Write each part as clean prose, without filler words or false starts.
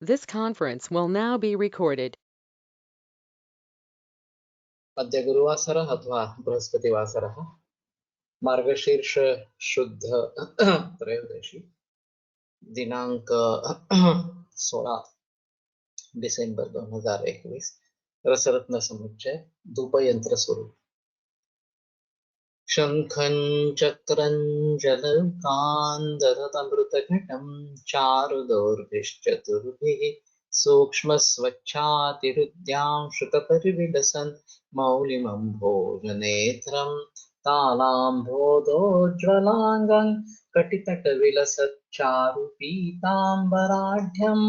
This conference will now be recorded. अद्य गुरुवासरः अथवा बृहस्पतिवासरः मार्गशीर्ष शुद्ध त्रयोदशी दिनांक 16 डिसेंबर 2021 रसरत्न समुच्चय धूपयंत्र स्वरूप शंखं चक्रं जलकान्दरतमृतघटं चारुदोर्भिश्चतुर्भिः सूक्ष्मस्वच्छातिहृद्यां श्रुतपरिविलसन् मौलिमम्भोजनेत्रं तालाम्भोदोज्ज्वलाङ्गं कटितटविलसच्चारुपीताम्बराढ्यं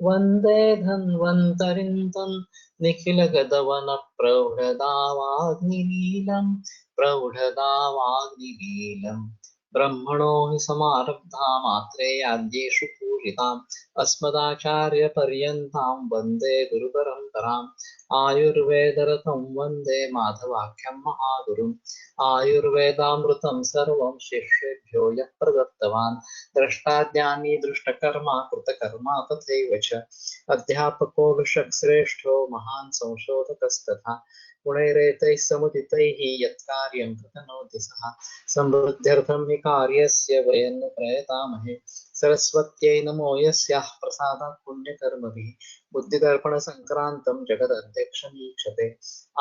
वन्दे धन्वन्तरिं तं निखिलगदवनप्रौढदावाग्निनीलम् प्रौढदावाग्निनीलम् ब्रह्मणो हि समारब्धा मात्रेयाद्येषु पूजिताम् अस्मदाचार्यपर्यन्तां वन्दे गुरुपरम्पराम् आयुर्वेदरतं वन्दे माधवाख्यं महागुरुम् आयुर्वेदामृतं सर्वं शिष्येभ्यो यः प्रदत्तवान् द्रष्टाज्ञानी दृष्टकर्मा कृतकर्मा तथैव च अध्यापको विषक्श्रेष्ठो महान् संशोधकस्तथा गुणैरेतैः समुदितैः यत्कार्यं प्रतनोति सः समृद्ध्यर्थं हि कार्यस्य वयं न प्रयतामहे सरस्वत्यै नमो यस्याः प्रसादात् पुण्यकर्मभिः बुद्धिदर्पणसङ्क्रान्तं जगदध्यक्षमीक्षते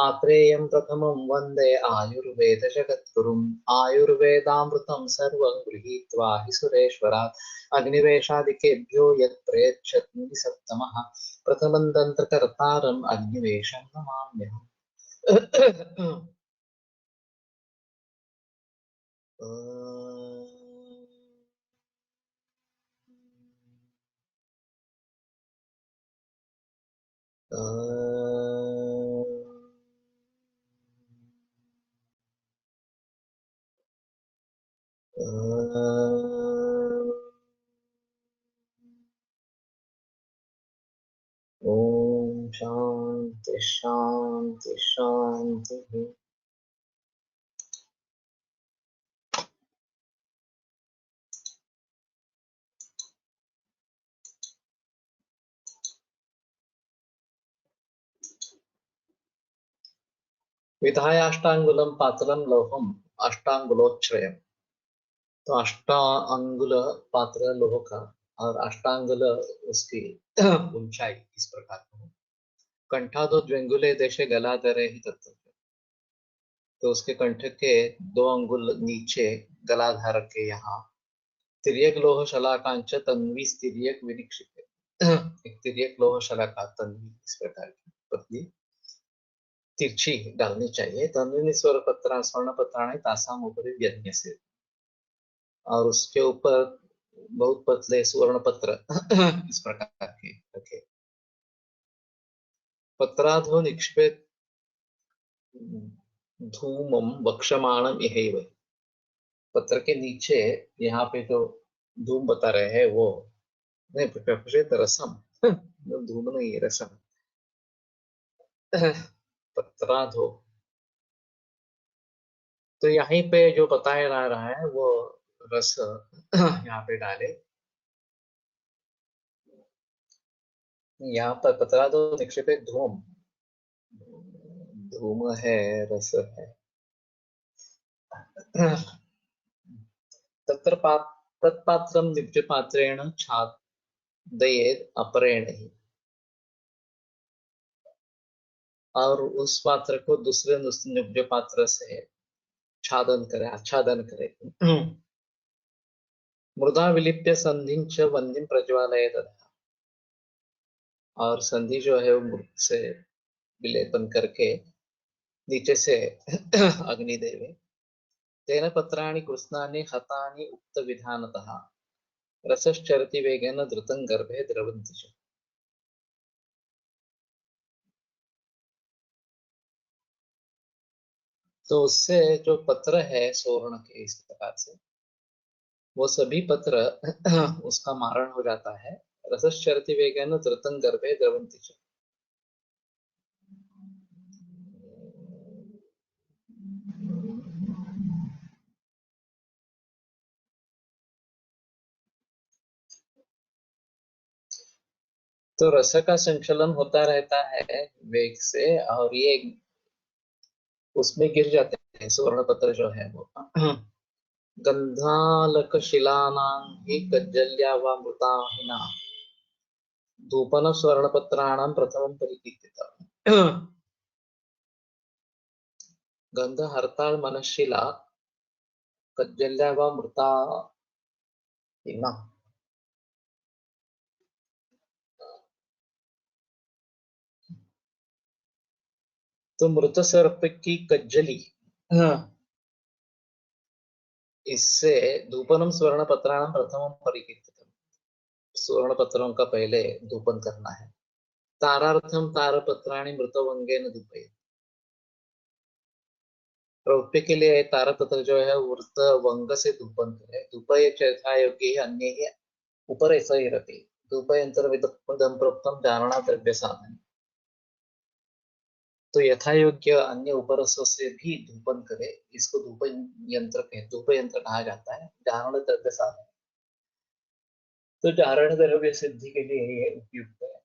आत्रेयं प्रथमं वन्दे आयुर्वेदजगद्गुरुम् आयुर्वेदामृतं सर्वं गृहीत्वा हि सुरेश्वरात् अग्निवेशादिकेभ्यो यत् प्रयच्छत् मुनिसत्तमः प्रथमं तन्त्रकर्तारम् अग्निवेशं नमाम्यहम् ओम शांति शांति शांति। विधाय अष्टांगुलम पात्रम लोहम अष्टांगुलोच्छ्रयम। तो अष्टांगुल पात्र लोह का और अष्टांगुल उसकी ऊंचाई इस प्रकार की। कंठा तो द्वेंगुले देशे गला धरे ही तत्व। तो उसके कंठ के 2 अंगुल नीचे गला धार के यहाँ तिर्यक लोह शलाकांच तन्वी तिर्यक विनिक्षित। एक तिर्यक लोह शलाका तन्वी इस प्रकार की पतली तिरछी डालनी चाहिए। तन्वी स्वर पत्र स्वर्ण पत्राणि तासाम ऊपरी व्यज्ञ से, और उसके ऊपर बहुत पतले सुवर्ण पत्र इस प्रकार के रखे। पत्राधो निक्षेपित धूमम वक्षमाणम इहैव। पत्र के नीचे यहाँ पे जो धूम बता रहे हैं वो नहीं, प्रक्षेप रसम धूम नहीं रसम। पत्राधो तो यहीं पे जो बताया जा रहा है वो रस यहाँ पे डाले। यहाँ पर पत्राधो निक्षेपित धूम, धूम है रस है। तत्र तत्पात्रं नित्यपात्रेण छादयेत् अपरेण ही, और उस पात्र को दूसरे नित्य पात्र से छादन करे, आच्छादन करे। मृदा विलिप्य संधिं च वह्निं प्रज्वालयेत्, और संधि जो है वो मृत से विलेपन करके नीचे से अग्नि देवे। तेन पत्राणि कृत्स्नानि हतानि उक्त विधानतः रसश्चरति वेगेन धृतं गर्भे द्रवन्ति च। तो उससे जो पत्र है स्वर्ण के इस प्रकार से वो सभी पत्र उसका मारण हो जाता है। रसश्चरति वेगेन धृतं गर्भे द्रवन्ति च। तो रस का संचलन होता रहता है वेग से, और ये उसमें गिर जाते हैं स्वर्ण पत्र जो है वो। गंधालक शिलानां हि कज्जल्या वा मृताहिना धूपन स्वर्ण पत्राणां प्रथमं परिकीर्तितम्। गंध हरताळ मनशिला कज्जल्या वा मृताहिना। तो मृत सर्प की कज्जली, इससे धूपनम स्वर्ण पत्राणाम प्रथमम परिकीर्तितम, स्वर्ण पत्रों का पहले धूपन करना है। तारार्थम तारपत्राणि मृतवंगेन धूपयेत्, रौप्य के लिए तारपत्र जो है वृत वंग से धूपन करे। धूपय यथा योग्य अन्य ही ऊपर ऐसा ही रहती। धूपयंत्र विदम प्रोक्तम धारणा द्रव्य साधन, तो यथा योग्य अन्य उपरसों से भी धूपन करे, इसको धूप यंत्र धूप यंत्र कहा जाता है। धारण द्रव्य साधन, तो धारण द्रव्य सिद्धि के लिए ये उपयुक्त है।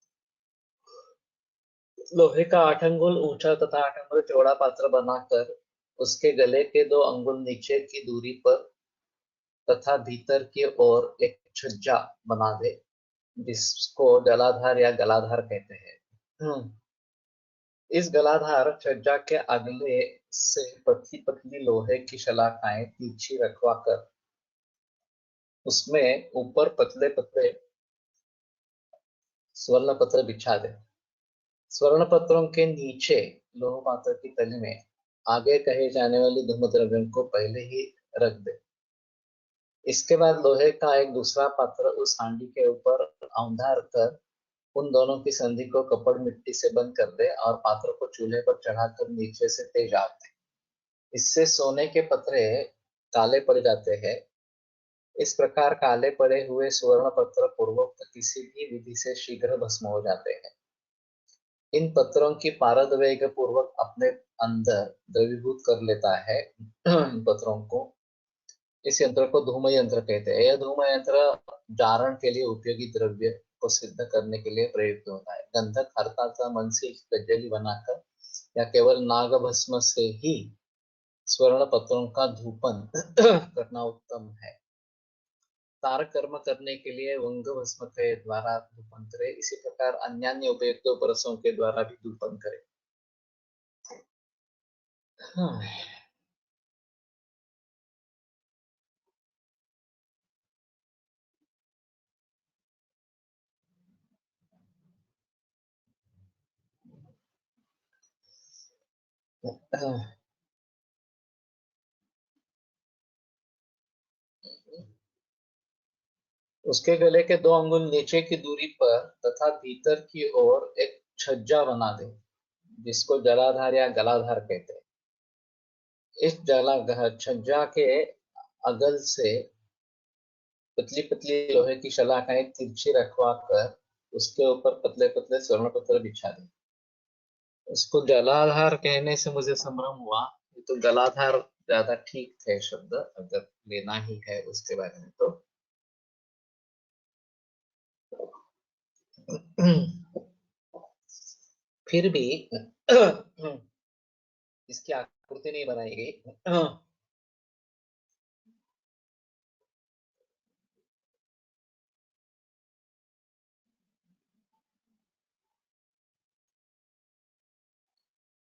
लोहे का 8 अंगुल ऊंचा तथा 8 अंगुल चौड़ा पात्र बनाकर उसके गले के 2 अंगुल नीचे की दूरी पर तथा भीतर की ओर एक छज्जा बना दे, जिसको जलाधार या गलाधार कहते हैं। इस गलाधार छज्जा के अगले से पतली पतली लोहे की शलाखाएं तिरछी रखवा कर उसमें ऊपर पतले पतले स्वर्ण पत्र बिछा दे। स्वर्ण पत्रों के नीचे लोह पात्र की तली में आगे कहे जाने वाली धूम द्रव्यों को पहले ही रख दे। इसके बाद लोहे का एक दूसरा पात्र उस हांडी के ऊपर औंधा कर उन दोनों की संधि को कपड़ मिट्टी से बंद कर दे और पात्र को चूल्हे पर चढ़ाकर नीचे से तेज आग दे। इससे सोने के पत्रे काले पड़ जाते हैं। इस प्रकार काले पड़े हुए स्वर्ण पत्र पूर्वोक्त किसी भी विधि से शीघ्र भस्म हो जाते हैं। इन पत्रों की पारद वेग पूर्वक अपने अंदर द्रवीभूत कर लेता है। इन पत्रों को, इस यंत्र को धूम यंत्र कहते हैं। यह धूम यंत्र जारण के लिए उपयोगी द्रव्य को सिद्ध करने के लिए प्रयुक्त होता है। गंधक हरता का मन से कज्जली बनाकर या केवल नाग भस्म से ही स्वर्ण पत्रों का धूपन करना उत्तम है। तार कर्म करने के लिए वंग भस्म के द्वारा धूपन करे, इसी प्रकार अन्य उपयुक्त उपरसों के द्वारा भी धूपन करे। हाँ। उसके गले के 2 अंगुल नीचे की दूरी पर तथा भीतर की ओर एक छज्जा बना दे, जिसको जलाधार या गलाधार कहते हैं। इस जला छज्जा के अगल से पतली पतली लोहे की शलाखाएं तिरछी रखवा कर उसके ऊपर पतले पतले स्वर्ण पत्र बिछा दे। उसको जलाधार कहने से मुझे संभ्रम हुआ, ये तो गलाधार ज्यादा ठीक थे शब्द, अगर लेना ही है उसके बारे में तो। फिर भी इसकी आकृति नहीं बनाई गई।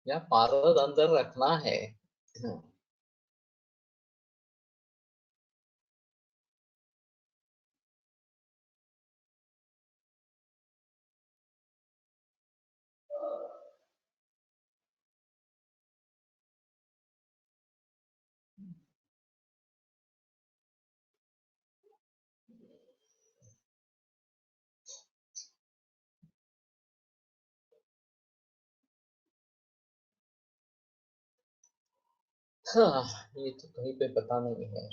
या पारद अंदर रखना है। हाँ, ये तो कहीं पे पता नहीं है।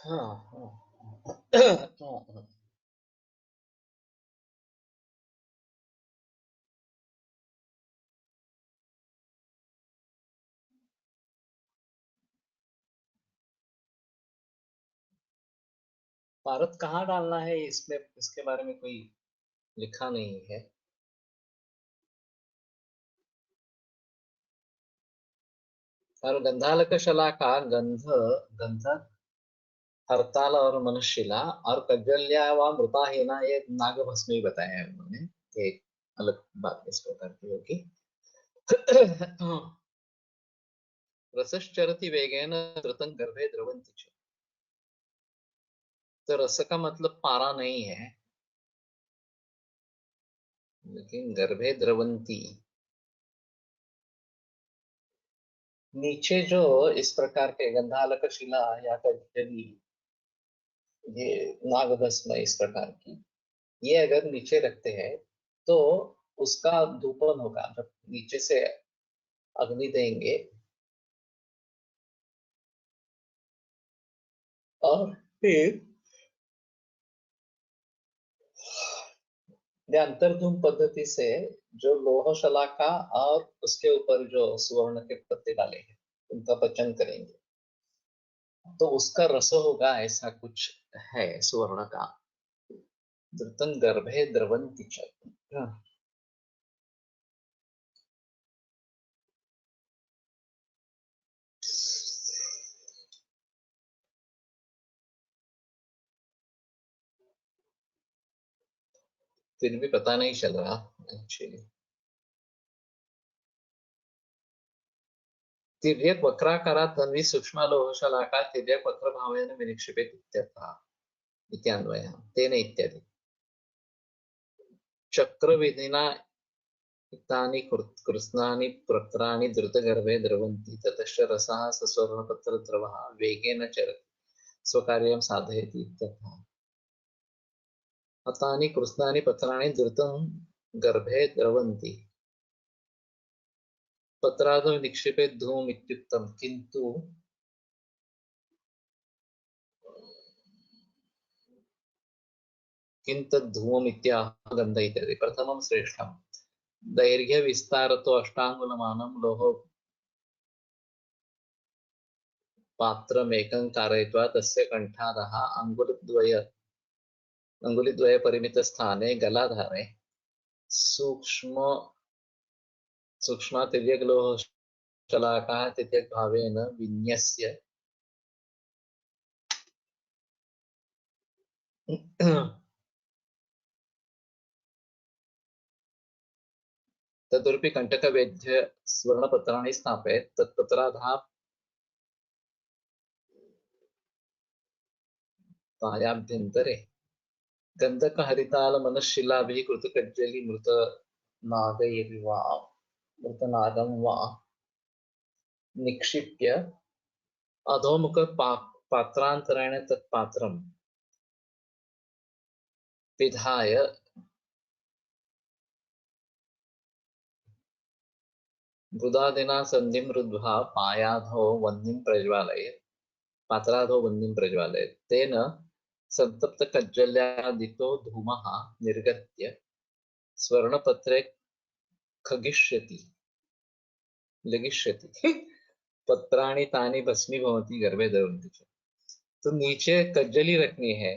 हाँ, हाँ। भारत कहाँ डालना है इसमें, इसके बारे में कोई लिखा नहीं है। और गंधालक शला का गंध, गंधक, हरताल और मनशिला और कज्जल्या व मृताहीना, ये नागभस्मी बताया है उन्होंने। ये एक अलग बात इस प्रकार की होगी। रसश्चरति वेगेन धृतं गर्भे द्रवन्ति च। तो रस का मतलब पारा नहीं है, लेकिन गर्भे द्रवंती, नीचे जो इस प्रकार के गंधालक शिला या कजली, ये नागभस्म इस प्रकार की, ये अगर नीचे रखते हैं तो उसका धूपन होगा। जब नीचे से अग्नि देंगे और फिर अंतर्धूम पद्धति से जो लोह शलाका और उसके ऊपर जो सुवर्ण के पत्ते डाले हैं उनका पचन करेंगे, तो उसका रस होगा, ऐसा कुछ है सुवर्ण का। धृतं गर्भे द्रवन्ति च। हाँ, फिर भी पता नहीं चल रहा एक्चुअली। तिर्यक वक्राकारात् तन्वी सूक्ष्मलोहशलाका तिर्यक वक्रभावेन विनिक्षिपेत् इत्यर्थः। इत्यान्वयः तेन इत्यादि। चक्रविधिना तानि कृत्स्नानि प्रक्राणि द्रुतगर्भे द्रवन्ति, ततश्च रसः सस्वर्णपत्रद्रवः वेगेन चरति स्वकार्यं साधयति इत्यर्थः। तानि कृत्स्नानि पत्राणि द्रुतं गर्भे द्रवन्ति। पत्रादौ निक्षिपेत् धूम इत्युक्तं, किन्तु किं तद् धूमम् इत्याह गन्ध इत्यादि। प्रथमं श्रेष्ठम्। दैर्घ्यविस्तारतो अष्टाङ्गुलमानं लोहो पात्रमेकं कारयित्वा तस्य कण्ठादः अङ्गुलिद्वयपरिमितस्थाने गलाधारे सूक्ष्म सूक्ष्मातिर्यग्लोहशलाकाः तिर्यग्भावेन विन्यस्य तदुर्पि कण्टकवेद्य स्वर्णपत्राणि स्थापयेत्। तत्पत्राधः पायाभ्यन्तरे गन्धकहरितालमनःशिलाभिः कृतकज्जली मृतनागं वा निक्षिप्य अधोमुख पात्रान्तरेण तत्पात्रं पिधाय बुधादिना सन्धिं रुद्ध्वा पायाधो वह्निं प्रज्वालयेत्। पात्राधो वह्निं प्रज्वालयेत्। तेन सन्तप्तकज्जल्यादितो धूमः निर्गत्य स्वर्णपत्रे खगिष्यति लगिष्यति। पत्राणि तानि भस्मीभवन्ति गर्भे द्रवन्ति च। तो नीचे कज्जली रखनी है।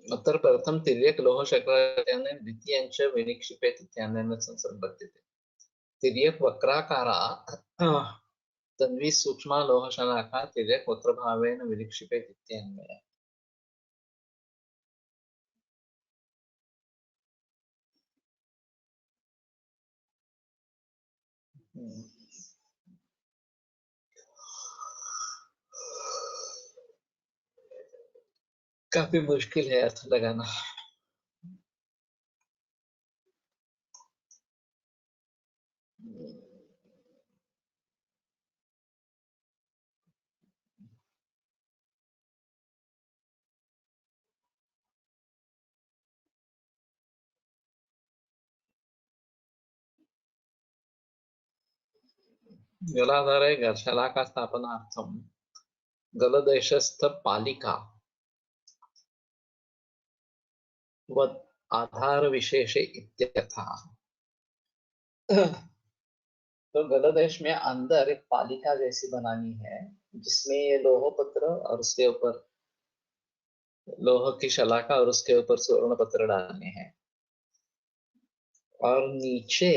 अत्र प्रथम तिर्यक लोह शक्र द्वितीयञ्च विनिक्षिपेत् इत्यानेन संसर्पद्यते। तिर्यक वक्राकारा तन्वी सूक्ष्मा लोहशलाका तिर्यक वक्रभावेन विनिक्षिपेत् इत्यन्वयः। काफी मुश्किल है अर्थ लगाना। जलाधारे शलाका स्थापनार्थं गलदेशस्थ पालिका व आधार विशेषे इत्यर्थः। तो गलदेश में अंदर एक पालिका जैसी बनानी है जिसमें ये लोह पत्र और उसके ऊपर लोह की शलाका और उसके ऊपर स्वर्ण पत्र डालने हैं और नीचे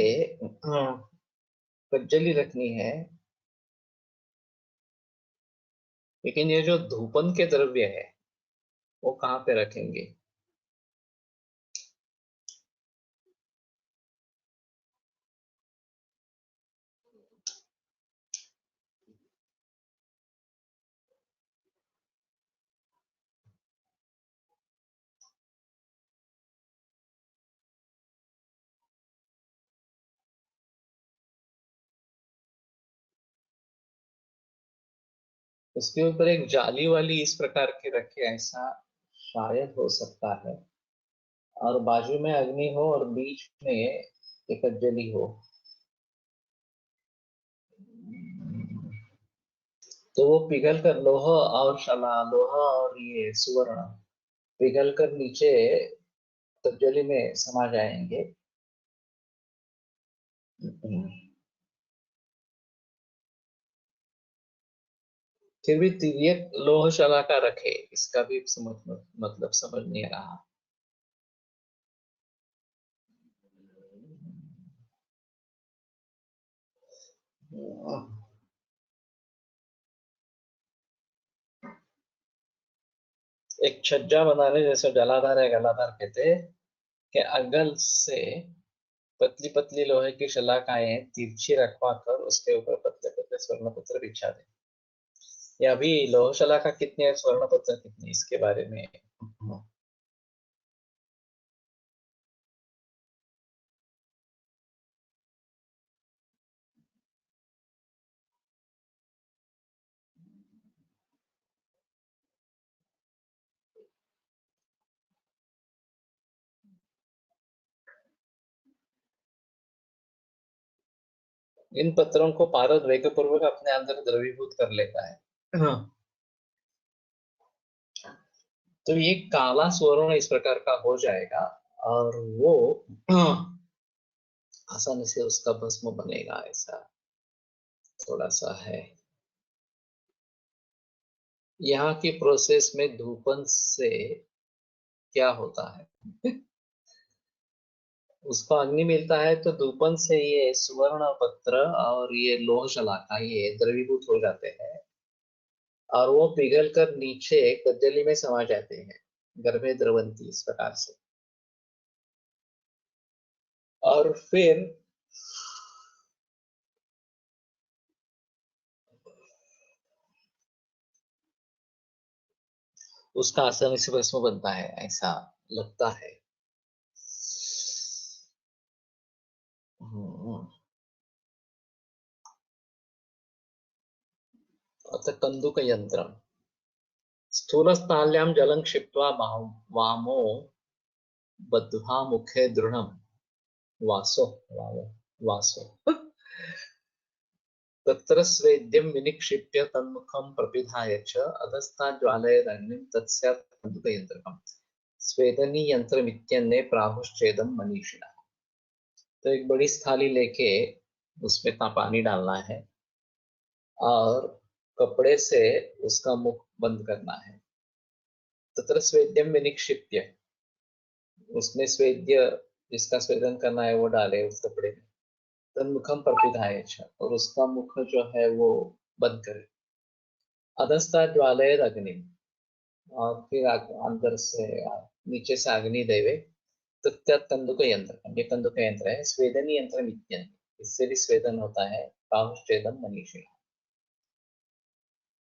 कज्जली रखनी है। लेकिन ये जो धूपन के द्रव्य है वो कहाँ पे रखेंगे? उसके ऊपर एक जाली वाली इस प्रकार की रखे, ऐसा शायद हो सकता है। और बाजू में अग्नि हो और बीच में एक कज्जली हो। तो वो पिघल कर लोह और शला लोहा और ये सुवर्ण पिघल कर नीचे कज्जली में समा जाएंगे। फिर भी तिर्यक लोह शलाका रखे, इसका भी मतलब समझ नहीं आ रहा। एक छज्जा बनाने जैसे जलाधार है, गलाधार कहते कि अगल से पतली पतली लोहे की शलाकाएं तिरछी रखवा कर उसके ऊपर पतले पतले स्वर्ण पत्र बिछा दे। या अभी लोह शलाका कितनी है, स्वर्ण पत्र कितनी, इसके बारे में इन पत्रों को पारद वेगपूर्वक अपने अंदर द्रवीभूत कर लेता है। हाँ। तो ये काला स्वर्ण इस प्रकार का हो जाएगा और वो आसानी से उसका भस्म बनेगा, ऐसा थोड़ा सा है। यहाँ की प्रोसेस में धूपन से क्या होता है? उसको अग्नि मिलता है तो धूपन से ये सुवर्ण पत्र और ये लोह शलाका ये द्रवीभूत हो जाते हैं और वो पिघल कर नीचे कज्जली में समा जाते हैं, गर्भे द्रवंती, इस प्रकार से। और फिर उसका आसानी से भस्म बनता है, ऐसा लगता है। हम्म। अथ कंदुक यंत्र स्थूलस्थाल्यां जलं क्षिप्त्वा वामो बद्ध्वा मुखे दृढं वासो वामो वासो तत्र स्वेद्यं विनिक्षिप्य तन्मुखं प्रपिधाय च अधस्तात् ज्वालयदग्निं तत्स्यात् कन्दुकयन्त्रकम् स्वेदनी यंत्रमित्यन्ये प्राहुश्चेदं मनीषिणः। तो एक बड़ी थाली लेके उसमें पानी डालना है और कपड़े से उसका मुख बंद करना है। तत्र स्वेद्यम विनिक्षिप्य, उसमें स्वेद्य जिसका स्वेदन करना है वो डाले उस कपड़े में। तन्मुखम प्रपिधाय च, और उसका मुख जो है वो बंद करे। अधस्ता ज्वालयद अग्नि, और फिर अंदर से नीचे से अग्नि देवे। तत्त कंदुक यंत्र, ये कंदुक यंत्र है। स्वेदनी यंत्र मित्यन, इससे भी स्वेदन होता है। काहुश्चेदम मनीषी।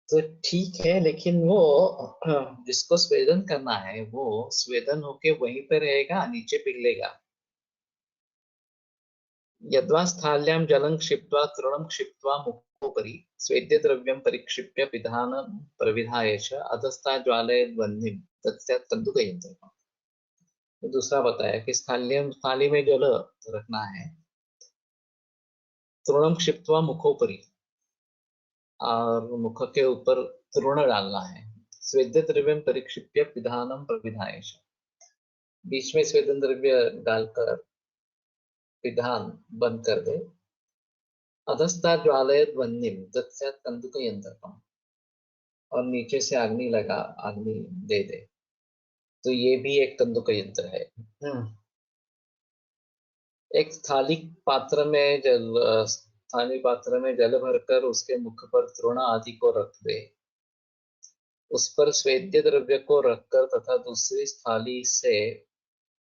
तो ठीक है, लेकिन वो जिसको स्वेदन करना है वो स्वेदन होके वहीं पे रहेगा, नीचे पिघलेगा। यद्वा स्थाल्यां जलं क्षिप्त्वा तृणं क्षिप्त्वा मुखोपरि स्वेद्यद्रव्यं परिक्षिप्य पिधानं प्रविधाय च अधस्तात् ज्वालयद्वह्निं तत्स्यात् कन्दुकयन्त्रम्। तो दूसरा बताया कि थाली में जल रखना है, तृणम क्षिप्त्वा मुखोपरि, और मुख के ऊपर तृण डालना है। स्वेद्य द्रव्यम परिक्षिप्य पिधानम प्रविधायश, बीच में स्वेदन द्रव्य डालकर पिधान बंद कर दे। अधस्ता ज्वालयत वह्निम तत्स्यात् कंदुक यंत्रकम, और नीचे से अग्नि लगा, अग्नि दे दे, तो ये भी एक कंदुक यंत्र है। एक थाली पात्र में जल भरकर उसके मुख पर तृण आदि को रख दे, उस पर स्वेद्य द्रव्य को रखकर तथा दूसरी थाली से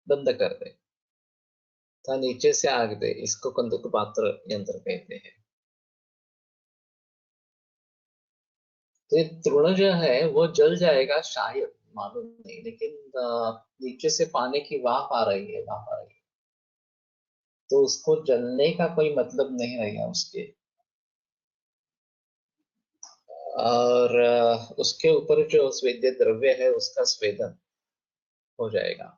बंद कर दे तथा नीचे से आग दे, इसको कंदुक पात्र यंत्र कहते हैं। तो ये तृण जो है वो जल जाएगा शायद, मालूम नहीं, लेकिन नीचे से पानी की वाफ आ रही है, वाफ आ रही है, तो उसको जलने का कोई मतलब नहीं रहेगा उसके। और उसके ऊपर जो स्वेद्य द्रव्य है उसका स्वेदन हो जाएगा।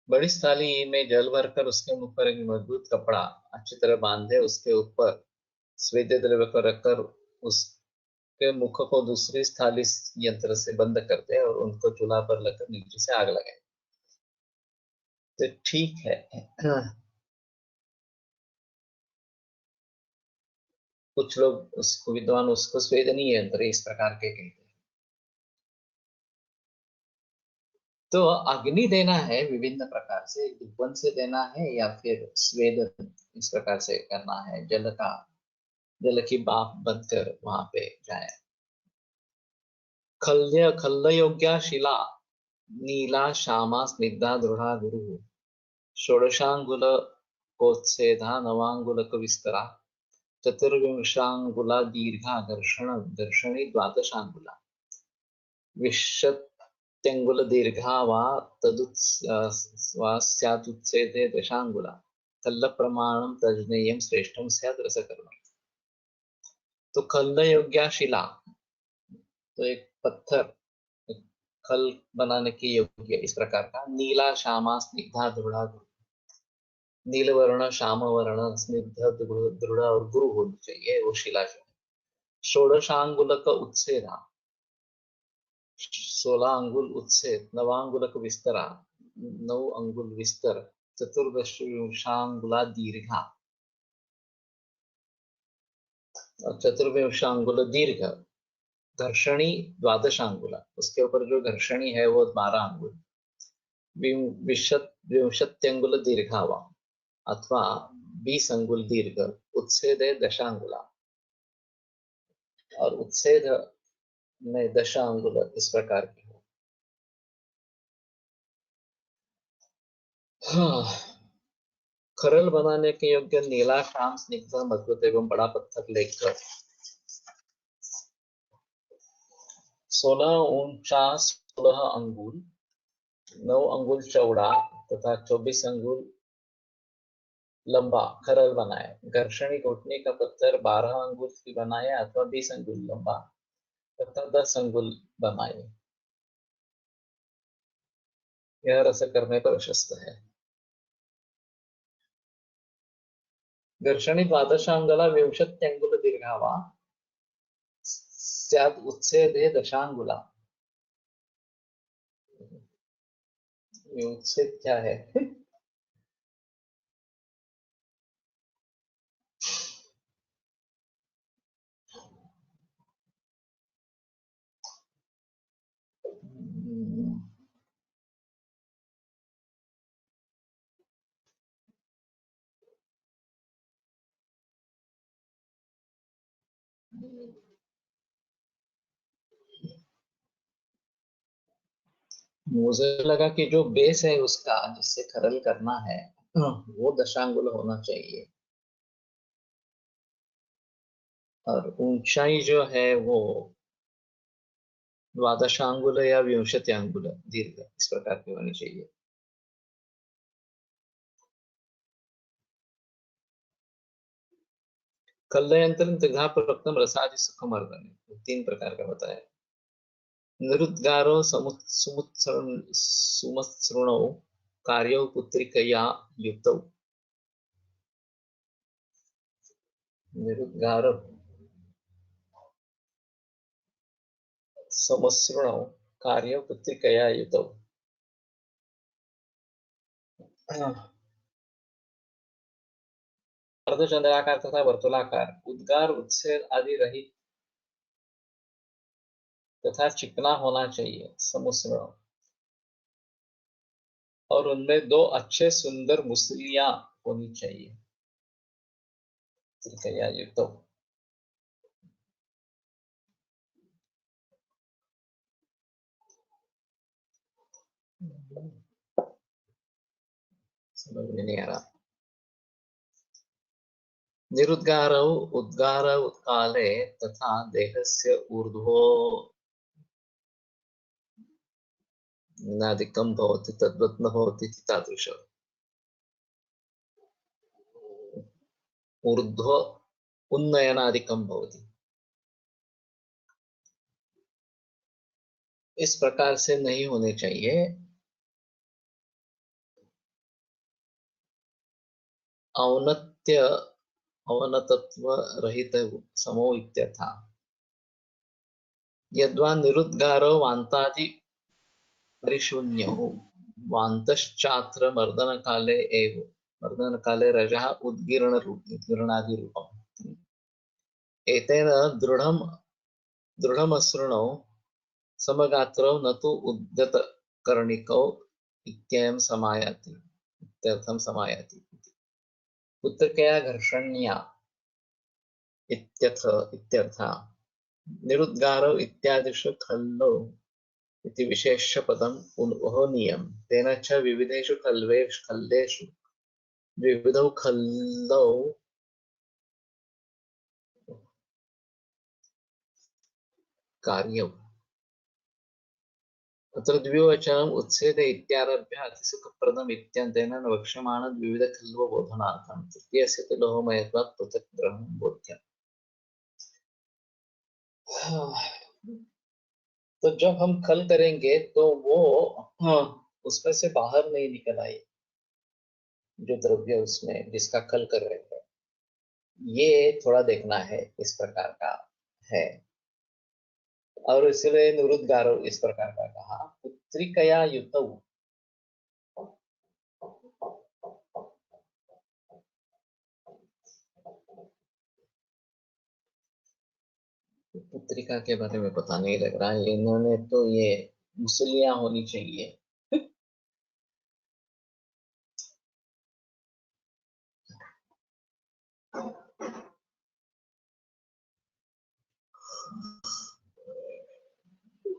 बड़ी थाली में जल भरकर उसके मुख पर एक मजबूत कपड़ा अच्छी तरह बांधे, उसके ऊपर स्वेद्य द्रव्य को रखकर उसके मुख को दूसरी थाली यंत्र से बंद कर दे और उनको चूल्हा पर लगकर नीचे से आग लगाए, तो ठीक है। कुछ लोग उसको, विद्वान उसको स्वेदनीय यंत्र इस प्रकार के कहते हैं। तो अग्नि देना है विभिन्न प्रकार से, दुबन से देना है या फिर स्वेदन इस प्रकार से करना है, जल की भाप बनकर वहां पे जाए। खल्य योग्या शिला नीला श्यामा स्निग्धा दृढ़ा गुरु, षोडशांगुल कोत्सेधा नवांगुलक विस्तरा, चतुर्विंशांगुला दीर्घा घर्षणी द्वादशांगुला, विंशत्यंगुल दीर्घा वा वा स्यादुच्चेदे दशांगुला, कल्ल प्रमाणम तज्नेयम श्रेष्ठम स्याद रसकर्म। तो खल्ल योग्या शिला, तो एक पत्थर, एक खल बनाने के योग्य इस प्रकार का, नीला श्यामा स्निग्धा दृढ़ा, नील वर्ण श्याम वर्ण स्निग्ध दृढ़ और गुरु होनी चाहिए वो शिला जो है। षोडशांगुल का उच्छेदा, 16 अंगुल उच्छेद, नवांगुल का विस्तरा, 9 अंगुल विस्तर, चतुर्दशांगुला दीर्घा, और चतुर्विंशांगुल दीर्घ, घर्षणी द्वादशांगुला, उसके ऊपर जो घर्षणी है वो 12 अंगुल, विंशत्यंगुल दीर्घावा अथवा 20 अंगुल दीर्घ, उच्छेद है दशांगुला, और उच्छेद में दशांगुल इस प्रकार की हो। हाँ, खरल बनाने के योग्य नीला श्याम स्निग्ध मजबूत एवं बड़ा पत्थर लेकर 16 ऊंचा, 16 अंगुल, 9 अंगुल चौड़ा तथा 24 अंगुल लंबा खरल बनाए। घर्षणी घुटने का पत्थर 12 अंगुल की बनाए अथवा 20 अंगुल लंबा तथा 10 अंगुल बनाए। यह रस करने पर प्रशस्त है। घर्षणी द्वादशांगुला विंशत्यंगुल दीर्घावा स्याद उच्छेदे दशांगुला। उच्छेद क्या है? मुझे लगा कि जो बेस है उसका, जिससे खरल करना है, वो दशांगुल होना चाहिए, और ऊंचाई जो है वो द्वादशांगुल या विंशत्यांगुल दीर्घ इस प्रकार की होनी चाहिए। कल्लयंत्र त्रिधा प्रक्तम रसादि सुखम अर्धन, 3 प्रकार का बताया। निरुद्गारो सुमत्सृणौ कार्यौ पुत्रिकया युक्तौ। निरुद्गार समसृणौ कार्यौ पुत्रिकया युक्तौ। अर्धचंद्राकार तथा वर्तुलाकार उद्गार उच्छेद आदि रहित तथा चिकना होना चाहिए समुद्र, और उनमें दो अच्छे सुंदर मुसलियां होनी चाहिए त्रिकया युक्त। समझ में नहीं आ रहा। निरुद्गारौ उद्गार काले तथा देहस्य ऊर्ध्वो नादिकं भवति तद्वत् न भवति तादृश। ऊर्ध्व उन्नयनादिकं भवति, इस प्रकार से नहीं होने चाहिए। औन्नत्य अवनतत्व रहित समो इत्यर्थ। यद्वा निरुद्गारो वान्तादि परिशून्यो वान्तश्चात्र मर्दनकाले एव मर्दनकाले रजः उद्गीर्णादि रूपम् एतेन दृढमसृणौ समगात्रौ न तु उद्गतकर्णिकौ इत्ययं समायाति इत्यर्थं समायाति। पुत्रकया घर्षण्या इत्यर्थः। निरुद्गारौ इत्यादिषु खल्लौ इति विशेष्यपदम् वहनीयम्। तेन च विविधेषु खल्लेषु विविधौ खल्लौ कार्यौ। अत्र द्विवचनम् उच्छेदे इत्यारभ्य अतिसुखप्रदम् इत्यन्तेन न वक्ष्यमाणं द्विविधखल्व बोधनार्थम्। तृतीयस्य तु लोहमयत्वात् पृथक् ग्रहणं बोध्यम्। तो जब हम खल करेंगे तो वो उसमें से बाहर नहीं निकल आए, जो द्रव्य उसमें जिसका खल कर रहे हैं, ये थोड़ा देखना है, इस प्रकार का है। और इसलिए निरुद्गारो इस प्रकार का कहा। पुत्रिकया युतौ, पुत्रिका के बारे में पता नहीं लग रहा है। इन्होंने तो ये मुसलियां होनी चाहिए।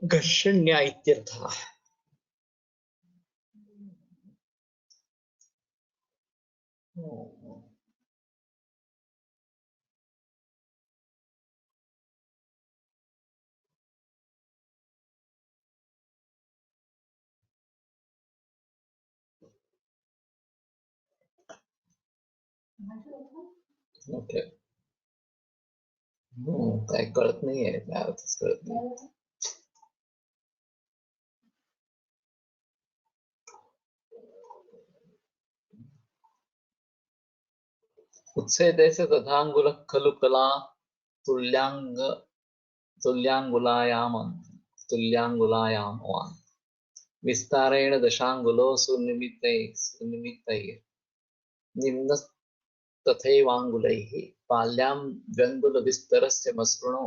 घर्षण्या इत्यर्थः। ओके, काय कळत नाही आहे, काय अर्थच कळत नाही। उच्छेदेश तथांगुल खलु कला तुल्याङ्गुलायाम् विस्तारेण दशांगुलो सुनिमित्तैः निम्न तथैवांगुलैः पाल्यां व्यङ्गुलविस्तरस्य मसृणो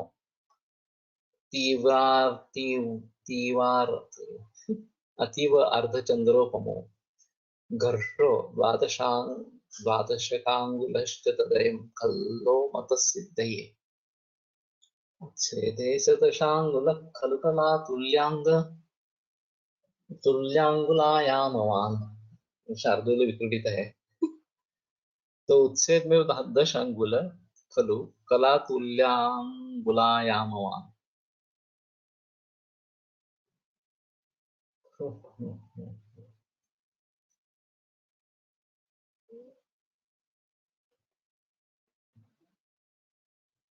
तीवार अतीव अर्धचन्द्रोपमो घर्षो द्वादशकाङ्गुलश्च तदयं खल्लो मतसिद्धये। उच्छेदेश दशांगुल खलु कला तुल्याङ्गुलायामवान्। शार्दूल विकृतित है। तो उच्छेद में 10 अंगुल खलु कला तुल्याङ्गुलायामवान्।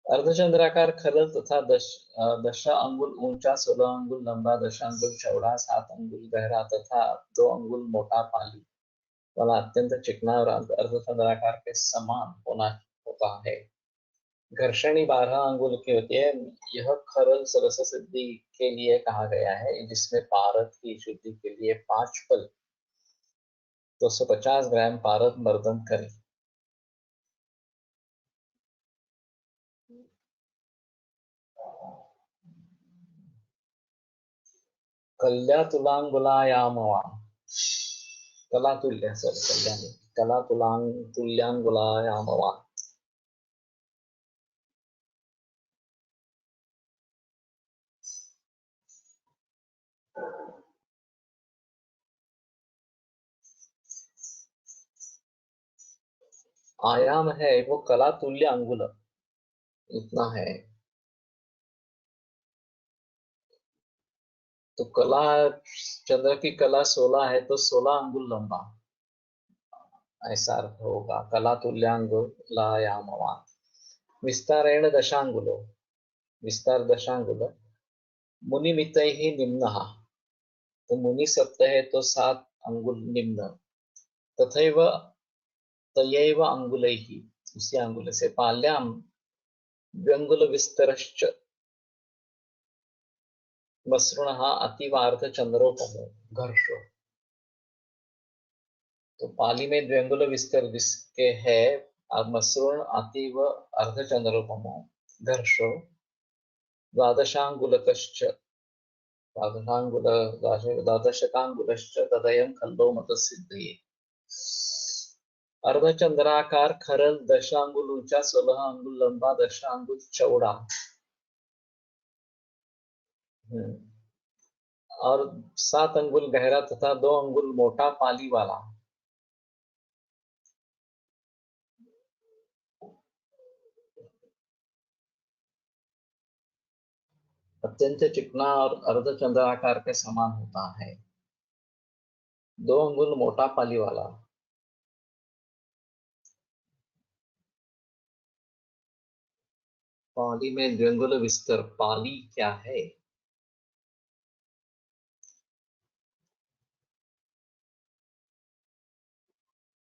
अर्धचंद्राकार खरल तथा 10 अंगुल ऊंचा, 16 अंगुल लंबा, 10 अंगुल चौड़ा, 7 अंगुल गहरा तथा 2 अंगुल मोटा पाली वाला अत्यंत चिकना और अर्धचंद्राकार के समान होता है। घर्षणी 12 अंगुल की होती है। यह खरल सरस सिद्धि के लिए कहा गया है, जिसमें पारद की शुद्धि के लिए 5 पल 250 ग्राम पारद मर्दन करें। कल्या तुलांगुलायामवा, कलातुल्य सॉरी कल्याणी, तुल्यांगुलायामवा। आयाम है वो कला तुल्य अंगुल, इतना है। तो कला, चंद्र की कला 16 है तो 16 अंगुल लंबा, ऐसा अर्थ होगा। कला तुल्यांगुलायामवान। विस्तारेण दशांगुलो, विस्तार दशांगुल। मुनिमित ही निम्न, तो मुनि सप्त है तो 7 अंगुल निम्न। तथैव तयैव अंगुलैः, उसी अंगुल से। पाल्याम व्यंगुल विस्तरश्च मसृणः अतिवार्ध चंद्रोपमो घर्षो। तो पाली में द्व्यंगुल विस्तर जिसके है, मसृण अतीव अर्धचंद्रोपमो घर्षो द्वादशांगुलकश्च, द्वादशकांगुलश्च तदयं खल्लो मतसिद्धये। अर्धचंद्राकार खरल 10 अंगुल ऊंचा, 16 अंगुल लंबा, 10 अंगुल चौड़ा और 7 अंगुल गहरा तथा 2 अंगुल मोटा पाली वाला। अत्यंत चिकना और अर्धचंद्राकार के समान होता है। 2 अंगुल मोटा पाली वाला। पाली में द्व्यंगुल विस्तर, पाली क्या है?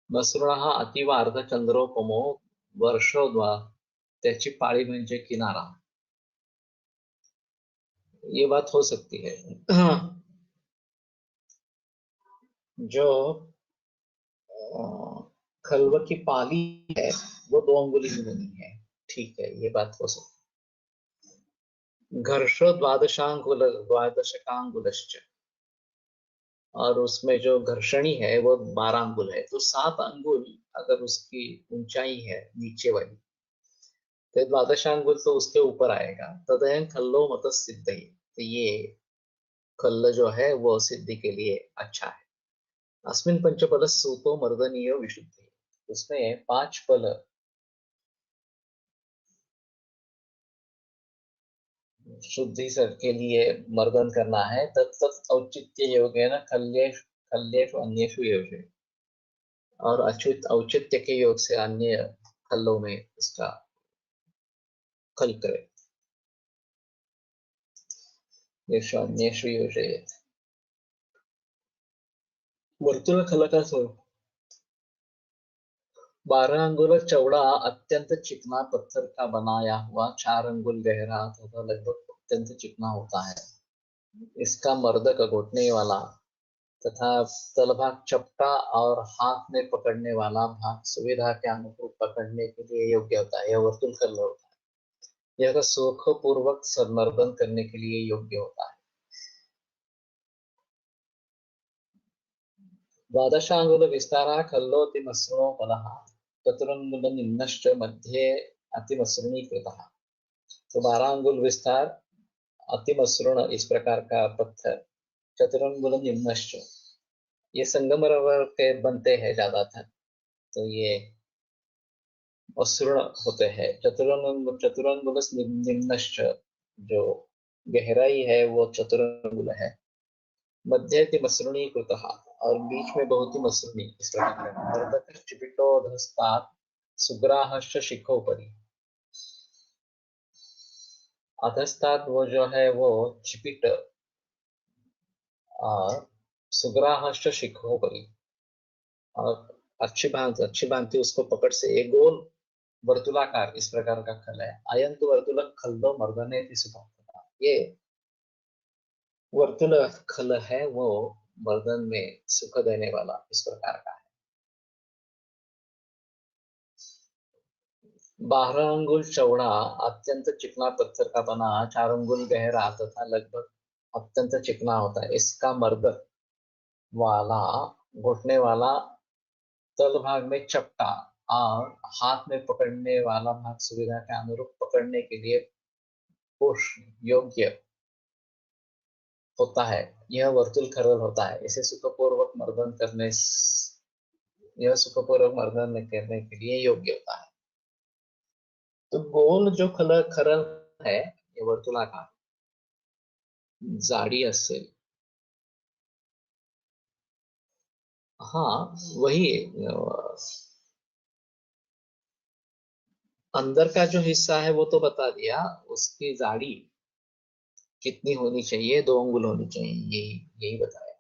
मसृणः अतीव अर्धचंद्रोपमो वर्षोद्वा, त्याची पाळी म्हणजे किनारा। ये बात हो सकती है। जो खलव की पाली है वो 2 अंगुली ही बनी है, ठीक है, ये बात हो सकती है। घर्ष द्वादशकांगुलश्च, और उसमें जो घर्षणी है वो 12 अंगुल है, तो 7 अंगुल अगर उसकी ऊंचाई है नीचे वाली, तो द्वादशांगुल तो उसके ऊपर आएगा। तदयं खल्लो मत सिद्ध, तो ये खल्ल जो है वो सिद्धि के लिए अच्छा है। अस्मिन पंचपल सूतो मर्दनीय विशुद्धि, उसमें 5 पल शुद्धि के लिए मर्दन करना है। तत्त औचित्य योग है ना, खल्येषु अन्येषु योगे, और अच्युत औचित्य के योग से अन्य खल्लों में इसका खल करे। येषु अन्येषु योजयेत्। वर्तुल खल का स्वरूप 12 अंगुल चौड़ा, अत्यंत चिकना पत्थर का बनाया हुआ, 4 अंगुल गहरा तथा लगभग अत्यंत चिकना होता है। इसका मर्दक, घोटने वाला तथा तल भाग चपटा और हाथ में पकड़ने वाला भाग सुविधा के अनुरूप पकड़ने के लिए योग्य होता है। यह वर्तुल खल्ल होता है। यह सुख पूर्वक संमर्दन करने के लिए योग्य होता है। द्वादशांगुल विस्तारा खल्लोतिमसृणो पदः, चतुरंगुल निम्नश्च मध्ये अतिमसृणीकृतः। तो 12 अंगुल विस्तार, अतिमसृण इस प्रकार का पत्थर, चतुरंगुल निम्नश्च, ये संगमरमर के बनते हैं ज्यादातर, तो ये मसृण होते हैं। चतुरंगुल निम्नश्च, जो गहराई है वो चतुरंगुल है। मध्य मसृणीकृतः, और बीच में बहुत ही मसृणी, इस प्रकार। सुग्राहश्च शिखोपरि, अधस्तात् वो जो है वो चिपिट और सुग्राहश्च शिखोपरि, और अच्छी भांति उसको पकड़ से एक गोल वर्तुलाकार इस प्रकार का खल है। अयंतु वर्तुल खल्लो मर्दने सुभक्ता, ये वर्तुल खल है वो मर्दन में सुख देने वाला इस प्रकार का है। 12 अंगुल चौड़ा अत्यंत चिकना पत्थर का बना, 4 अंगुल गहरा तथा लगभग अत्यंत चिकना होता है। इसका मर्द वाला घुटने वाला, तल भाग में चपटा और हाथ में पकड़ने वाला भाग सुविधा के अनुरूप पकड़ने के लिए पुश योग्य होता है। यह वर्तुल खरल होता है। इसे सुखपूर्वक मर्दन करने यह सुखपूर्वक मर्दन करने के लिए योग्य होता है। तो गोल जो खरल है ये वर्तुलाकार जाडी असेल, हाँ वही अंदर का जो हिस्सा है वो तो बता दिया, उसकी जाडी कितनी होनी चाहिए, 2 अंगुल होनी चाहिए, यही यही बताया।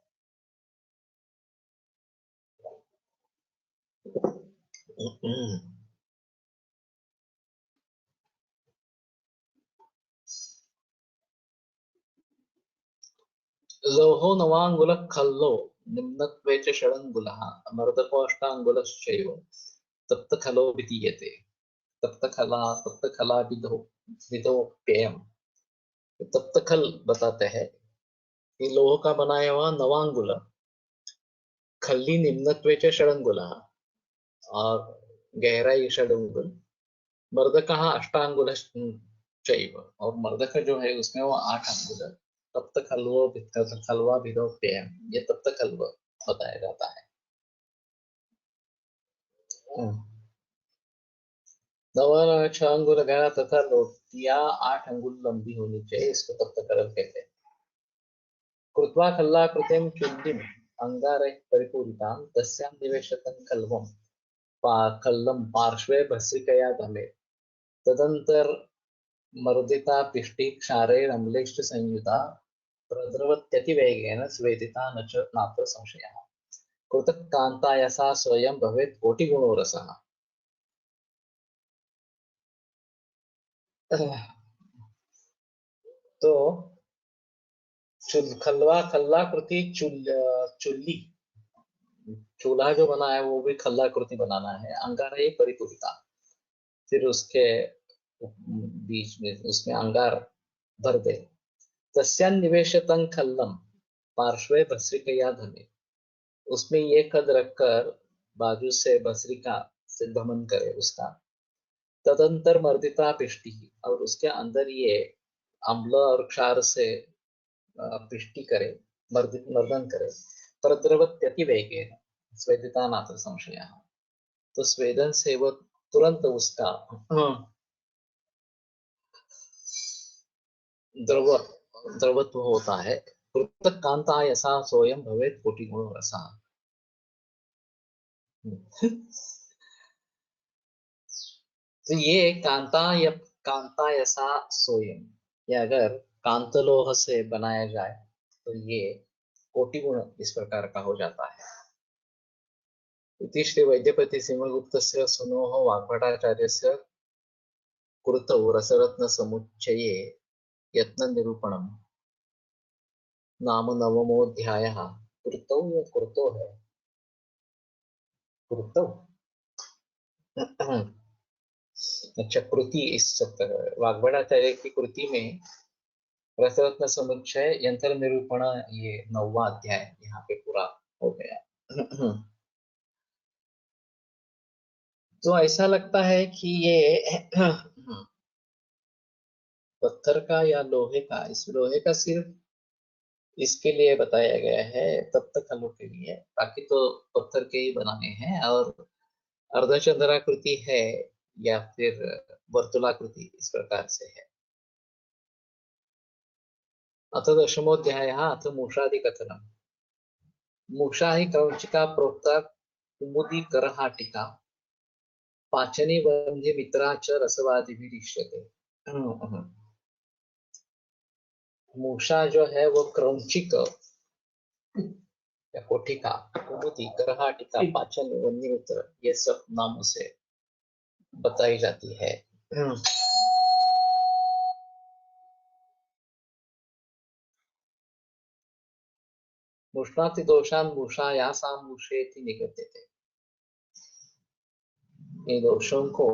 लोहो नवांगुल खल्लो निम्नत्वे च षडंगुलः मर्दको अष्टांगुलश्चैव तप्त खलो विधीयते। तप्त खला विधो विधोप्ययम्। तप्त खल बताते हैं कि लोह का बनाया हुआ नवांगुल खल्ली निम्नत्वे च षडंगुलः, और गहराई षडंगुल, मर्द कहा अष्टांगुल चैव, और मर्द का जो है उसमें वो 8 अंगुल। तप्त खलवो खलवा विधोप्ययम्, ये तप्त खलव बताया जाता है। नवा 6 अंगुल गहरा तथा लोटिया 8 अंगुल लंबी होनी चाहिए, इसको तप्त करल कहते हैं। कृत्वा खल्ला कृतिम चुल्लिम अंगारे परिपूरितां तस्यां निवेशतं खल्वं खल्लं पार्श्वे भस्रिकया धमे तदंतर मर्दिता पिष्टि क्षारे अम्लेश्च संयुता प्रद्रवत्यतिवेगेन स्वेदिता न च नात्र संशयः। कृतकान्ता यसा स्वयं भवेत् कोटिगुणो रसः। तो खल्वा खल्ला कृति चुल्ली, चूल्हा जो बना है वो भी खल्ला कृति बनाना है। अंगारा ये परिपूरिता, फिर उसके बीच में उसमें अंगार भर दे। तस्यान निवेशतं खल्लम पार्श्वे भस्रिकया धने, उसमें ये कद रखकर बाजू से भस्रिका से दमन करे उसका। तदंतर मर्दिता पिष्टि, और उसके अंदर ये अम्ल और क्षार से पिष्टि करे, मर्दन करे। प्रद्रवत्यति वेगेन स्वेदिता नात्र संशय, तो स्वेदन से वो तुरंत उसका द्रव द्रवत्व होता है। पृथक कांता यसा सोयम भवेत कोटि गुण रसा। तो ये कांता यसा सोयम, ये अगर कांतलोह से बनाया जाए तो ये कोटि गुण इस प्रकार का हो जाता है। इति श्री वैद्यपति सिंहगुप्तस्य सुनोः वाग्भटाचार्यस्य कृतौ रसरत्न समुच्चये यत्न निरूपणम् नाम नवमोऽध्यायः। कृतौ या कृतो है? कृतौ। अच्छा, कृति इस वाग्भटाचार्य की कृति में रसरत्न समुच्चय यंत्र निरूपण, ये 9वां अध्याय यहाँ पे पूरा हो गया। तो ऐसा लगता है कि ये पत्थर का या लोहे का, इस लोहे का सिर्फ इसके लिए बताया गया है, तब तक खलों के लिए, बाकी तो पत्थर के ही बनाने हैं। और अर्धचंद्राकृति है या फिर वर्तुलाकृति इस प्रकार से है। अथ दशमोऽध्यायः अथ मूषादि कथनम्। मूषा ही क्रौंचिका प्रोक्ता कुमुदी करहाटिका पाचनी बंधे मित्रा च रसवादिभिरिष्यते। मूषा जो है वो क्रौंचिक या कोठिका, कुमुदी, करहाटिका, पाचन, वन्यमित्र, ये सब नामों से बताई जाती है। मुष्णाति दोषान मूषायासां मूषेति निगद्यते। ये दोषों को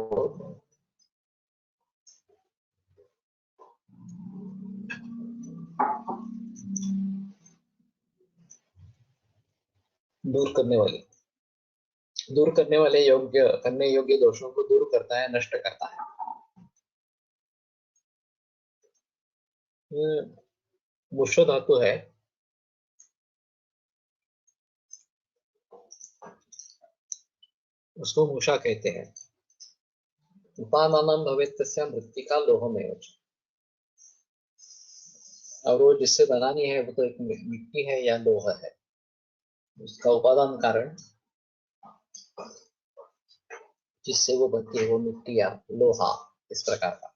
दूर करने वाले योग्य करने योग्य दोषों को दूर करता है, नष्ट करता है। मुष धातु है, उसको मूषा कहते हैं। उपादानं भवेत् तस्य मृत्तिका लोहमेव च। और वो जिससे बनानी है वो तो एक मिट्टी है या लोह है, उसका उपादान कारण जिससे वो बनती है वो मिट्टी या लोहा, इस प्रकार का।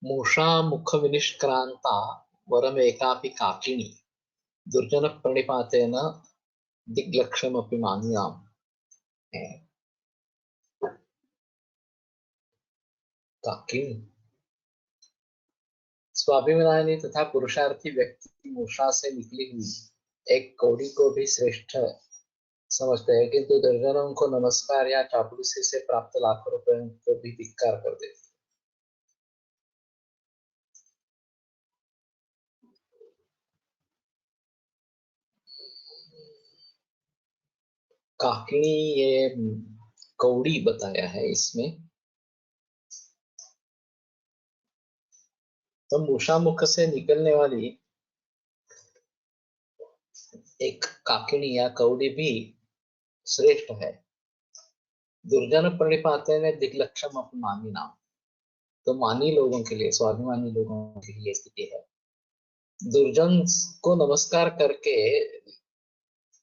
मूषा मुख विनिष्क्रांता वरम एकापि काकिनी दुर्जन प्रणिपातेन दिग्लक्षमपि मान्याम्। काकिनी स्वाभिमानी तथा पुरुषार्थी व्यक्ति मूषा से निकली हुई एक कौड़ी को भी श्रेष्ठ समझते हैं, किंतु दर्जनों को नमस्कार या चापलूसी से प्राप्त लाखों रुपए को भी धिक्कार कर देते। काकिनी ये कौड़ी बताया है इसमें। तो मूषा मुख से निकलने वाली एक काकिनी या कौड़ी भी श्रेष्ठ है। दुर्जन प्रणिपाते ने दिग्लक्षम अपमानी नाम, तो मानी लोगों के लिए, स्वाभिमानी लोगों के लिए स्थिति है। दुर्जन को नमस्कार करके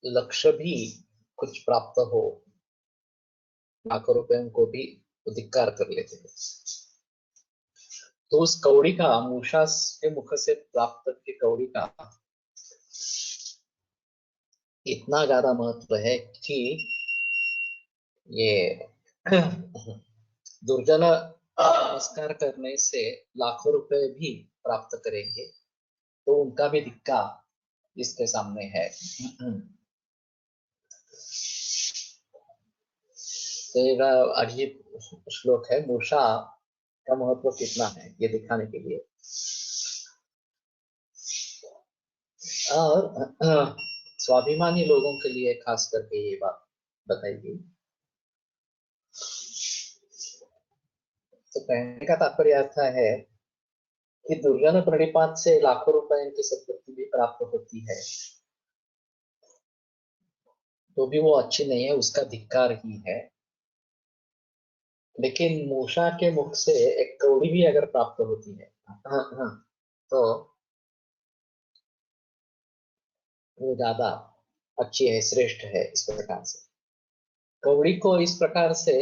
लक्ष्य भी कुछ प्राप्त हो, लाखों रुपए को भी धिक्कार कर लेते हैं। तो उस कौड़ी का, मूषा के मुख से प्राप्त की कौड़ी का इतना ज्यादा महत्व है कि ये दुर्जन नमस्कार करने से लाखों रुपए भी प्राप्त करेंगे, तो उनका भी धिक्कार इसके सामने है। तो ये अजीब श्लोक है, मूषा का महत्व कितना है ये दिखाने के लिए। और स्वाभिमानी लोगों के लिए खास करके ये बात बताई गई। तो कहने का तात्पर्य अर्थ है कि दुर्जन प्रणिपात से लाखों रुपए की संपत्ति भी प्राप्त होती है, तो भी वो अच्छी नहीं है, उसका धिक्कार ही है। लेकिन मूषा के मुख से एक कौड़ी भी अगर प्राप्त होती है, तो वो ज्यादा अच्छी है, श्रेष्ठ है। इस प्रकार से कौड़ी को इस प्रकार से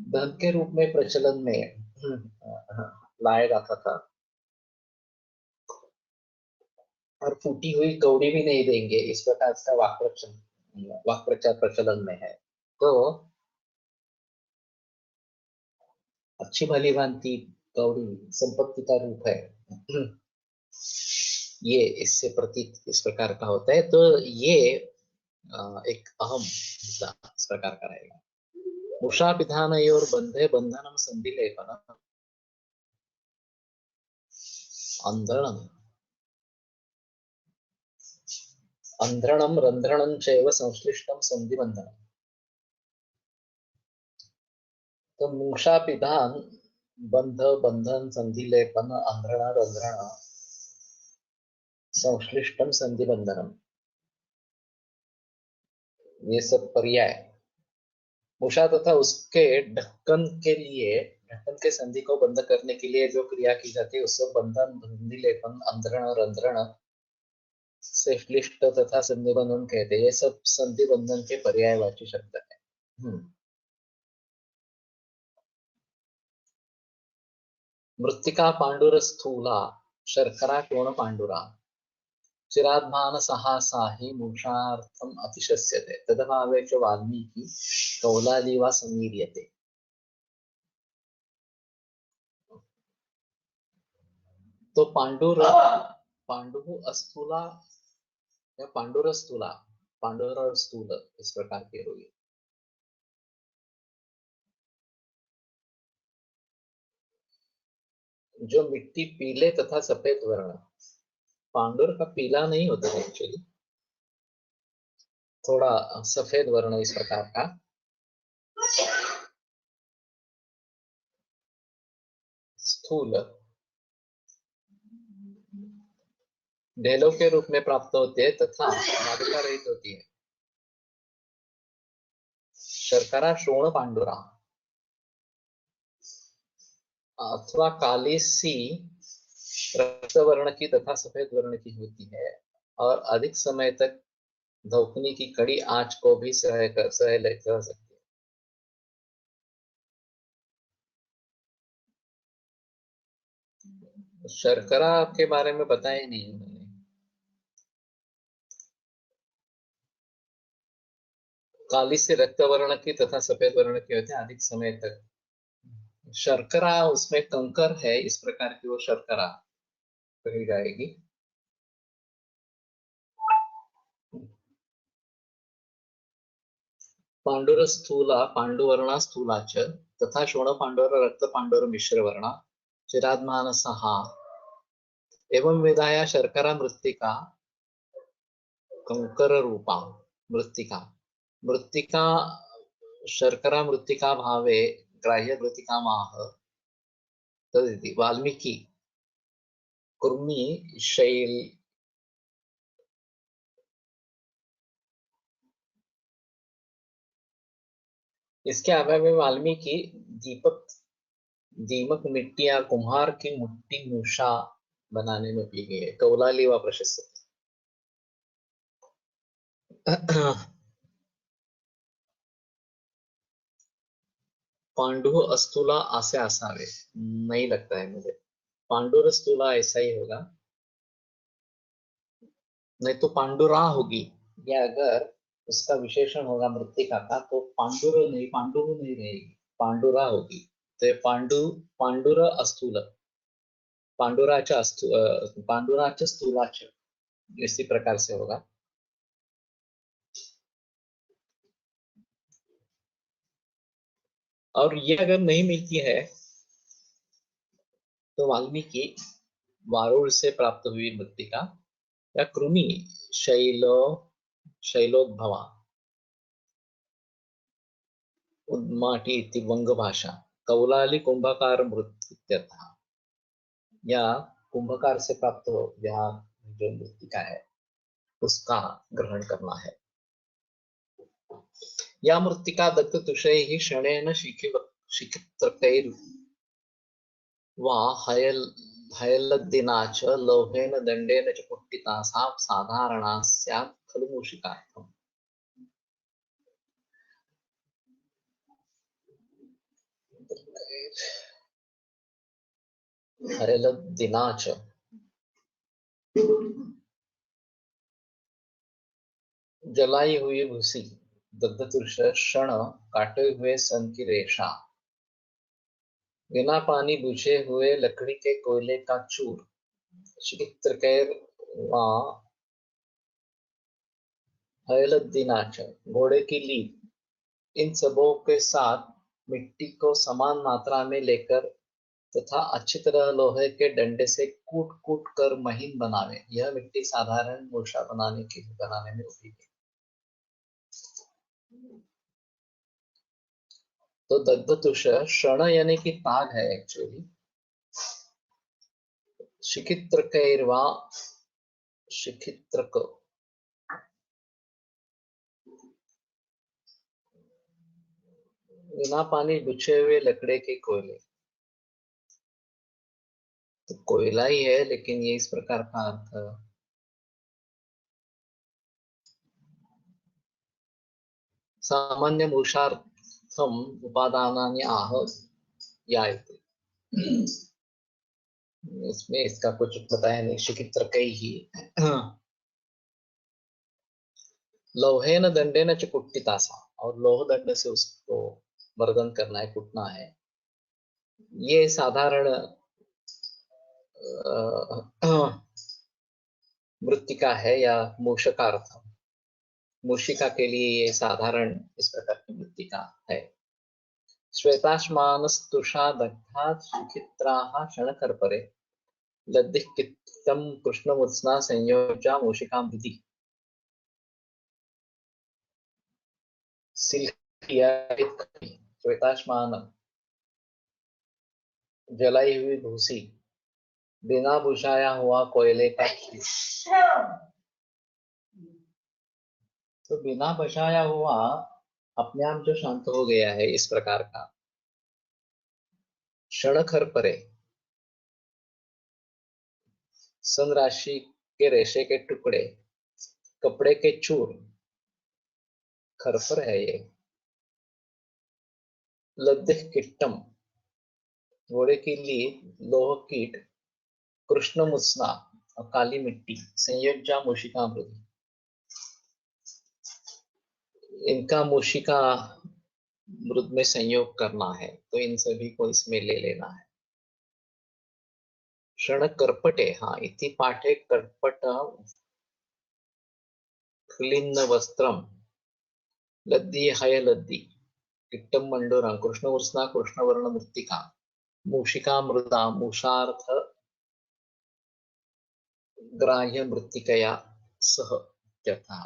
धन के रूप में प्रचलन में लाया जाता था, और फूटी हुई कौड़ी भी नहीं देंगे, इस प्रकार का वाक प्रचार प्रचलन में है। तो अच्छी भली भांति कौड़ी संपत्ति का रूप है, ये इससे प्रतीत इस प्रकार का होता है। तो ये एक अहम हिस्सा इस प्रकार का रहेगा। मूषा विधानयोर बंधे बंधनम संधिलेपन अंधरणम अंध्रणम रंध्रणम चैव संश्लिष्टम संधिबंधनम। तो मूषा विधान, बंध, बंधन, संधिलेपन, अंधरण, रंध्रण, संश्लिष्टम संधिबंधनम, ये सब पर्याय मूषा तथा उसके ढक्कन के लिए, ढक्कन के संधि को बंद करने के लिए जो क्रिया की जाती है उसको बंधन, संधिलेपन, अंधरण, रंध्रण, संश्लिष्ट तथा संधिबंधन कहते हैं। ये सब संधिबंधन के पर्यायवाची शब्द है। मृत्तिका पांडुर स्थूला शर्करा कोण पांडुरा चिराद्भान सहासाहि मोक्षार्थम अतिशस्यते तदभावे च वाल्मीकि कौलाली वा समीर्यते। तो पांडु अस्थूला या पांडुर स्थूला, पांडुर और स्थूल इस प्रकार के हुए। जो मिट्टी पीले तथा सफेद वर्ण, पांडुर का पीला नहीं होता है एक्चुअली, थोड़ा सफेद वर्ण इस प्रकार का। स्थूल ढेलों के रूप में प्राप्त होते हैं तथा मादका रहित होती है। शर्करा शोण पांडुरा अथवा काली सी रक्त वर्ण की तथा सफेद वर्ण की होती है और अधिक समय तक धौकनी की कड़ी आंच को भी सह सकती है। शर्करा के बारे में बताया नहीं उन्होंने। काली से रक्त वर्ण की तथा सफेद वर्ण की होती है अधिक समय तक। शर्करा उसमें कंकर है इस प्रकार की वो शर्करा कही जाएगी। पांडुर स्थूला पांडुवर्णा स्थूला च तथा शोण पांडुर रक्त पांडुर मिश्र वर्णा चिराद्मानसहा एवं विधाया शर्करा मृत्तिका कंकर रूपा मृत्तिका मृत्तिका शर्करा मृत्तिका भावे ग्राह्य मृत्तिका माह तदिति वाल्मीकि कुर्मी शैल इसके अभाव में वाल्मीकि दीमक मिट्टी या कुम्हार की मुट्ठी मूषा बनाने में पी गई है। कौलाली व प्रशस्त पांडु अस्तुला ऐसे असावे नहीं लगता है मुझे। पांडुर स्तूला ऐसा ही होगा, नहीं तो पांडुरा होगी। या अगर उसका विशेषण होगा मृत्तिका का तो पांडुर नहीं रहेगी, पांडुरा होगी। तो पांडुर अस्थूल पांडुराच स्थूलाच इसी प्रकार से होगा। और ये अगर नहीं मिलती है तो वाल्मीकि वारुण से प्राप्त हुई मृत्तिका या कृमि शैलोद्भवा उद्माटी इति वंग भाषा कौलाली कुंभकार मृत्युत्यर्थः या कुंभकार से प्राप्त हो जहाँ जो मृत्तिका है उसका ग्रहण करना है। या मृत्तिका दत्त तुषैः क्षणेन शिखित्रकैर् वा हयलद्दिना च लोहेन दण्डेन च कुट्टिता सा साधारणा स्यात् खलु मूषिकार्थम्। हयलद्दिना च जलाई हुई भूसी दग्धतुष क्षण काटे हुए सन की रेशा बिना पानी बुझे हुए लकड़ी के कोयले का चूर चित्रकैर वा हयलद्दिनाच घोड़े की लीद इन सबों के साथ मिट्टी को समान मात्रा में लेकर तथा अच्छी तरह लोहे के डंडे से कूट कूट कर महीन बनावे। यह मिट्टी साधारण मूषा बनाने में उपयोगी है। तो दग्धतुष क्षण यानी कि ताग है एक्चुअली। शिखित्रकैर्वा शिखित्रक बिना पानी बुझे हुए लकड़े के कोयले, तो कोयला ही है लेकिन ये इस प्रकार का अर्थ सामान्य मूषार्थम उपादानानि आह यायते। इसमें इसका कुछ बताया नहीं। चिकित्रकैः लौहेन दंडेन च कुट्टितासा, और लोह दंड से उसको मर्दन करना है, कुटना है। ये साधारण मृत्तिका है या मूषकार्थ। मूषिका के लिए ये साधारण इस प्रकार की मृत्तिका है। श्वेताश्मानस्तुषा दग्धात् सुचित्राः क्षणकर्परे लद्धिः कित्तं कृष्णमुत्स्ना संयोज्या मूषिकां हृदि। श्वेताश्मान जलाई हुई भूसी, बिना बुझाया हुआ कोयले का खीस। तो बिना बुझाया हुआ अपने आप जो शांत हो गया है, इस प्रकार का। क्षणखर परे, सन राशि के रेशे के टुकड़े, कपड़े के चूर, खरफर है ये। लद्धिः किट्टम, घोड़े के लिए लोह कीट, कृष्ण मुत्सना और काली मिट्टी, संयोज्या मूषिका मृदि, इनका मूषिका मृद में संयोग करना है, तो इन सभी को इसमें ले लेना है। क्षण कर्पटे, हाँ, इति पाठे कर्पट क्लिन्न वस्त्रम लद्दी हय लद्दी किट्टम मंडोरा कृष्ण उर्स्ना कृष्णवर्ण मृत्तिका मूषिका मृदा मूषार्थ ग्राह्य मृत्तिकया सह इत्यर्थः।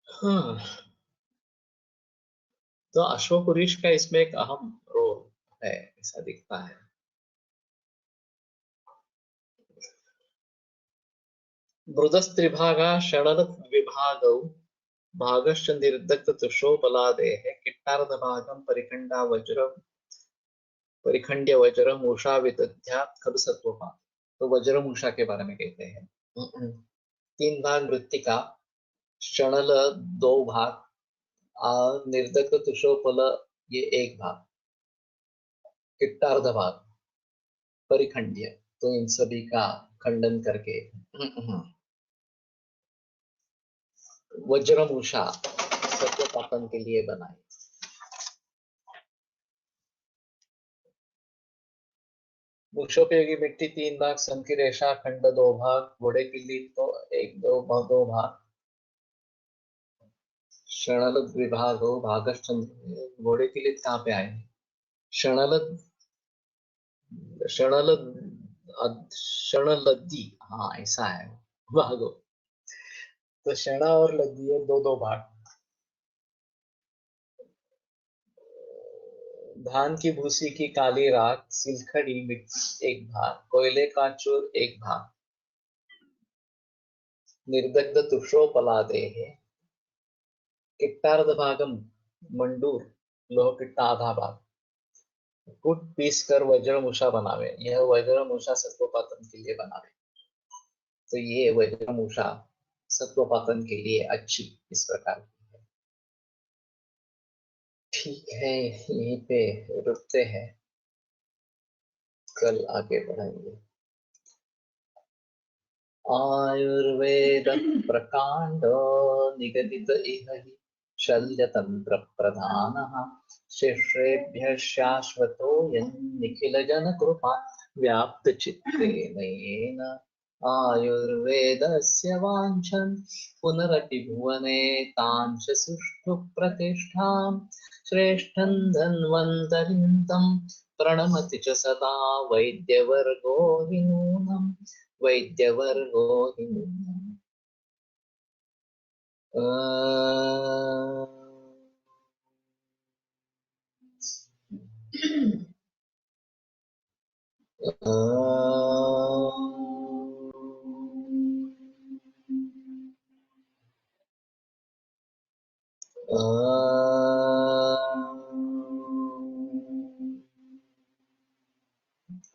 हाँ, तो अश्वपुरीष का इसमें एक अहम रोल है, ऐसा दिखता है। मृदस्त्रिभागा षडल विभागौ भागश्च निर्दग्ध तुषोबलादेः किट्टार्धभागं परिखंड्य वज्र मूषा विदध्यात् खलु सत्वपात। तो वज्र मूषा के बारे में कहते हैं। 3 भाग मृत्तिका, क्षणल 2 भाग, और निर्दग्ध तुषोपल ये 1 भाग, किट्टार्ध भाग, परिखंड्य, तो इन सभी का खंडन करके वज्रमूषा सत्वपातन के लिए बनाई। वृक्षोपयोगी मिट्टी 3 भाग, सन की रेशा खंड 2 भाग, घोड़े की लीद तो 1 2 भाग, क्षणल विभाग हो भागश्चंद्र। घोड़े की लीद कहाँ पे आए? क्षणल क्षणल क्षणलद्दी, हाँ ऐसा है भागो। तो क्षण और लद्दी है 2 2 भाग। धान की भूसी की काली राख, सिलखड़ी मिट्टी 1 भाग, कोयले का चूर 1 भाग, निर्दग्ध तुषोपलादेः किट्टार्ध भागम मंडूर लोह किट्टा आधा भाग, कूट पीस कर वज्रमूषा बनावे। यह वज्रमूषा सत्वपातन के लिए बनावे। तो ये वज्रमूषा सत्वपातन के लिए अच्छी इस प्रकार की है। ठीक है, यहीं पे रुकते हैं, कल आगे बढ़ेंगे। आयुर्वेद प्रकांड निगदित इह हि शल्यतंत्र प्रधानः शिष्येभ्यः शाश्वतोऽयं निखिल जन कृपा व्याप्त चित्तेन आयुर्वेदस्य वाञ्छन् पुनरपि भुवने तां च सुष्ठु प्रतिष्ठां श्रेष्ठं धन्वन्तरिं तं प्रणमति च सदा वैद्यवर्गो हि नूनम् वैद्यवर्गो हि नूनम्।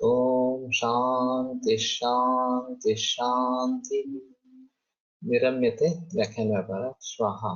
ओम शांति शांति शांति। विरम्यते व्याख्यान स्वाहा।